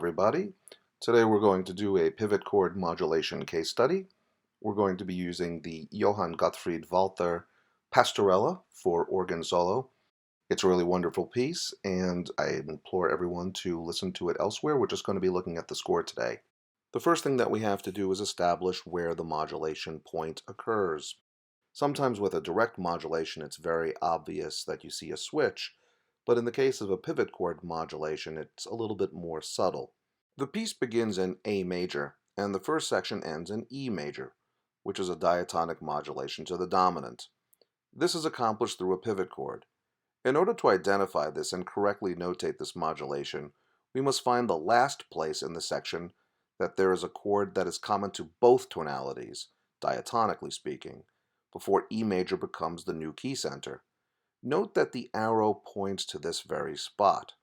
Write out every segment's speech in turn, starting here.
everybody. Today we're going to do a pivot chord modulation case study. We're going to be using the Johann Walther Pastorella for organ solo. It's a really wonderful piece, and I implore everyone to listen to it elsewhere. We're just going to be looking at the score today. The first thing that we have to do is establish where the modulation point occurs. Sometimes with a direct modulation, it's very obvious that you see a switch, but in the case of a pivot chord modulation, it's a little bit more subtle. The piece begins in A major, and the first section ends in E major, which is a diatonic modulation to the dominant. This is accomplished through a pivot chord. In order to identify this and correctly notate this modulation, we must find the last place in the section that there is a chord that is common to both tonalities, diatonically speaking, before E major becomes the new key center. Note that the arrow points to this very spot.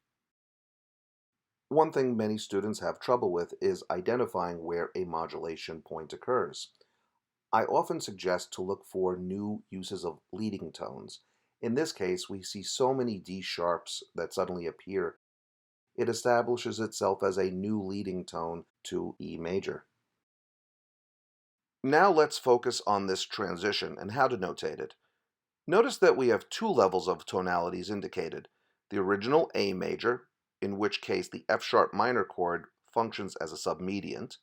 One thing many students have trouble with is identifying where a modulation point occurs. I often suggest to look for new uses of leading tones. In this case, we see so many D sharps that suddenly appear. It establishes itself as a new leading tone to E major. Now let's focus on this transition and how to notate it. Notice that we have two levels of tonalities indicated. The original A major, in which case the F sharp minor chord functions as a submediant,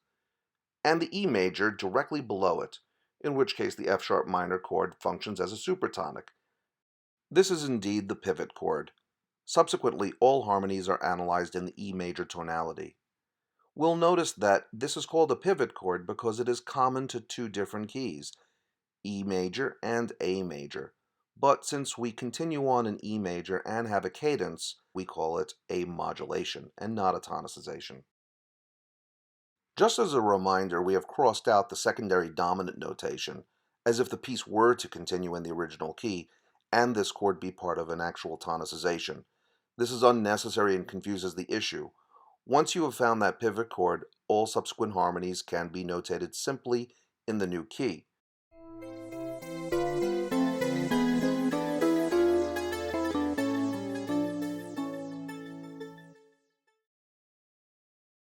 and the E major directly below it, in which case the F sharp minor chord functions as a supertonic. This is indeed the pivot chord. Subsequently, all harmonies are analyzed in the E major tonality. We'll notice that this is called a pivot chord because it is common to two different keys, E major and A major. But since we continue on in E major and have a cadence, we call it a modulation and not a tonicization. Just as a reminder, we have crossed out the secondary dominant notation, as if the piece were to continue in the original key, and this chord be part of an actual tonicization. This is unnecessary and confuses the issue. Once you have found that pivot chord, all subsequent harmonies can be notated simply in the new key.